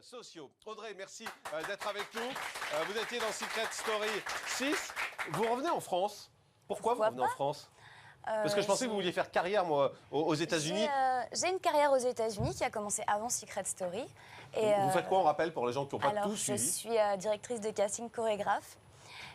sociaux. Audrey, merci d'être avec nous. Vous étiez dans Secret Story 6. Vous revenez en France. Pourquoi vous revenez en France? Parce que je pensais que vous vouliez faire carrière, moi, aux États-Unis. J'ai une carrière aux États-Unis qui a commencé avant Secret Story. Et vous faites quoi, on rappelle, pour les gens qui n'ont pas tout suivi? Je suis directrice de casting chorégraphe.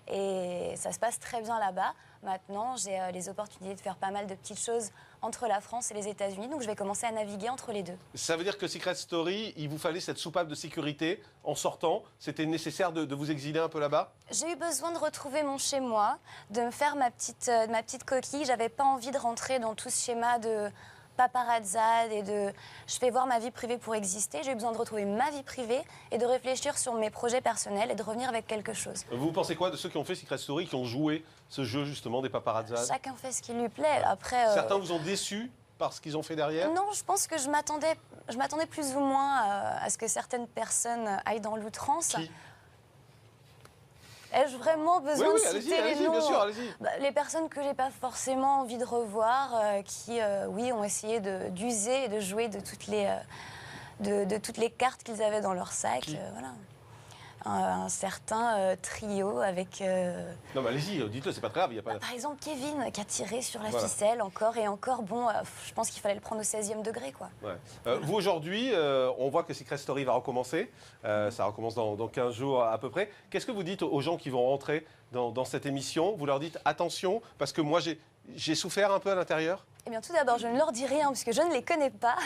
Et ça se passe très bien là-bas. Maintenant, j'ai les opportunités de faire pas mal de petites choses entre la France et les États-Unis. Donc, je vais commencer à naviguer entre les deux. Ça veut dire que Secret Story, il vous fallait cette soupape de sécurité en sortant. C'était nécessaire de vous exiler un peu là-bas? J'ai eu besoin de retrouver mon chez-moi, de me faire ma petite coquille. J'avais pas envie de rentrer dans tout ce schéma de paparazzade et de je fais voir ma vie privée pour exister. J'ai eu besoin de retrouver ma vie privée et de réfléchir sur mes projets personnels et de revenir avec quelque chose. Vous pensez quoi de ceux qui ont fait Secret Story, qui ont joué ce jeu justement des paparazzades? Chacun fait ce qui lui plaît. Après, certains vous ont déçu par ce qu'ils ont fait derrière? Non, je pense que je m'attendais plus ou moins à ce que certaines personnes aillent dans l'outrance. Qui? Ai-je vraiment besoin de citer les noms? Bien sûr, allez-y. Les personnes que j'ai pas forcément envie de revoir, qui, oui, ont essayé d'user et de jouer de toutes les cartes qu'ils avaient dans leur sac. Voilà. Un certain trio avec... Non, mais allez-y, dites-le, c'est pas très grave. Y a pas... Par exemple, Kevin, qui a tiré sur la ficelle encore et encore. Bon, je pense qu'il fallait le prendre au 16e degré, quoi. Ouais. Vous, aujourd'hui, on voit que Secret Story va recommencer. Ça recommence dans 15 jours à peu près. Qu'est-ce que vous dites aux gens qui vont rentrer dans cette émission? Vous leur dites attention, parce que moi, j'ai souffert un peu à l'intérieur. Eh bien, tout d'abord, je ne leur dis rien, puisque je ne les connais pas.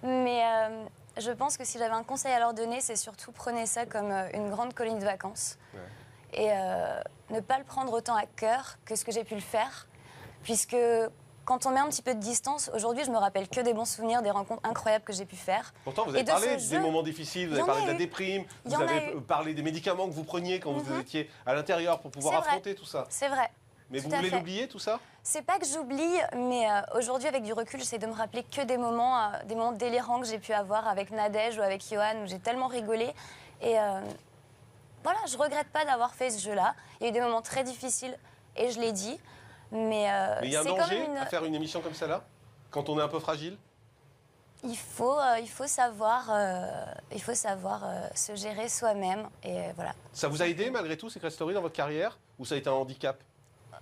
Mais... je pense que si j'avais un conseil à leur donner, c'est surtout prenez ça comme une grande colonie de vacances. Ouais. Et ne pas le prendre autant à cœur que ce que j'ai pu le faire. Puisque quand on met un petit peu de distance, aujourd'hui je me rappelle que des bons souvenirs, des rencontres incroyables que j'ai pu faire. Pourtant vous avez parlé des moments difficiles, vous avez parlé de la déprime, vous avez parlé des médicaments que vous preniez quand vous étiez à l'intérieur pour pouvoir affronter tout ça. C'est vrai. Mais vous voulez l'oublier tout ça? C'est pas que j'oublie, mais aujourd'hui avec du recul, j'essaie de me rappeler que des moments délirants que j'ai pu avoir avec Nadège ou avec Johan, où j'ai tellement rigolé. Et voilà, je regrette pas d'avoir fait ce jeu-là. Il y a eu des moments très difficiles, et je l'ai dit. Mais il y a un danger à faire une émission comme celle-là, quand on est un peu fragile? Il faut savoir se gérer soi-même, et voilà. Ça vous a aidé malgré tout, Secret Story, dans votre carrière, ou ça a été un handicap?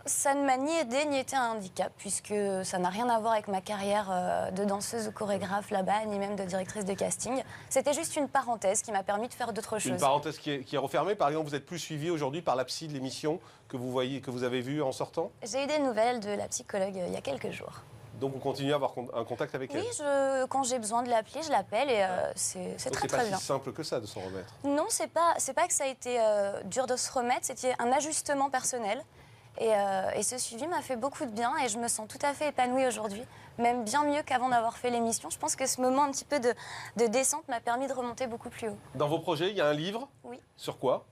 Ça ne m'a ni aidé ni été un handicap, puisque ça n'a rien à voir avec ma carrière de danseuse ou chorégraphe là-bas, ni même de directrice de casting. C'était juste une parenthèse qui m'a permis de faire d'autres choses. Une parenthèse qui est refermée. Par exemple, vous êtes plus suivi aujourd'hui par la psy de l'émission que vous avez vue en sortant? J'ai eu des nouvelles de la psychologue il y a quelques jours. Donc vous continuez à avoir un contact avec elle? Oui, quand j'ai besoin de l'appeler, je l'appelle et c'est très très bien. C'est pas si simple que ça de s'en remettre? Non, c'est pas que ça a été dur de se remettre, c'était un ajustement personnel. Et ce suivi m'a fait beaucoup de bien et je me sens tout à fait épanouie aujourd'hui, même bien mieux qu'avant d'avoir fait l'émission. Je pense que ce moment un petit peu de descente m'a permis de remonter beaucoup plus haut. Dans vos projets, il y a un livre? Oui. Sur quoi?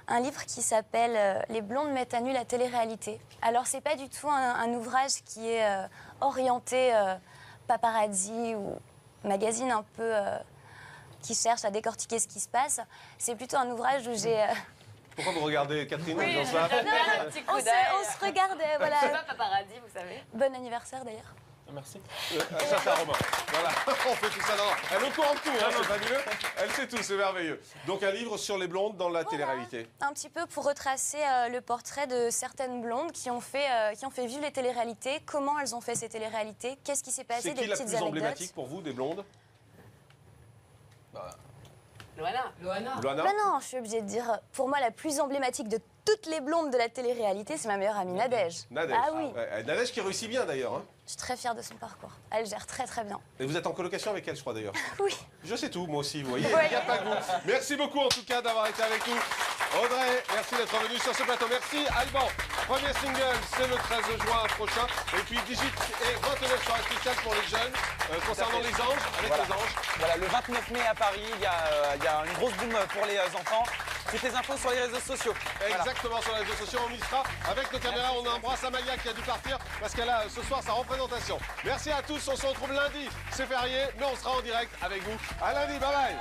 Un livre qui s'appelle « Les blondes mettent à nu la télé-réalité ». Alors, c'est pas du tout un ouvrage qui est orienté paparazzi ou magazine un peu qui cherche à décortiquer ce qui se passe. C'est plutôt un ouvrage où j'ai... Pourquoi vous regardez Catherine dans ça? On se regardait, voilà. C'est pas paparazzi, vous savez. Bon anniversaire d'ailleurs. Merci. Ça, c'est à Romain. Voilà, on fait tout ça. Non. Elle est au courant de tout, hein, c'est fabuleux. Elle sait tout, c'est merveilleux. Donc un livre sur les blondes dans la télé-réalité. Un petit peu pour retracer le portrait de certaines blondes qui ont fait vivre les téléréalités, comment elles ont fait ces téléréalités, qu'est-ce qui s'est passé, des petites anecdotes. C'est qui la plus emblématique pour vous des blondes? Loana. Non, je suis obligée de dire, pour moi, la plus emblématique de toutes les blondes de la télé-réalité, c'est ma meilleure amie Nadège. Nadège. Ah oui. Nadège qui réussit bien d'ailleurs. Hein. Je suis très fière de son parcours. Elle gère très très bien. Et vous êtes en colocation avec elle, je crois d'ailleurs. Oui. Je sais tout, moi aussi, vous voyez. Il n'y a pas que vous. Merci beaucoup en tout cas d'avoir été avec nous. Audrey, merci d'être venue sur ce plateau. Merci. Alban, premier single, c'est le 13 juin prochain. Et puis Digit et 29 soirées spéciales pour les jeunes. Concernant les anges, avec les anges. Voilà, le 29 mai à Paris, il y a une grosse boom pour les enfants. Toutes les infos sur les réseaux sociaux. Exactement, sur les réseaux sociaux, on y sera. Avec nos caméras, on embrasse Amalia qui a dû partir parce qu'elle a ce soir sa représentation. Merci à tous, on se retrouve lundi, c'est férié, mais on sera en direct avec vous. À lundi, bye bye.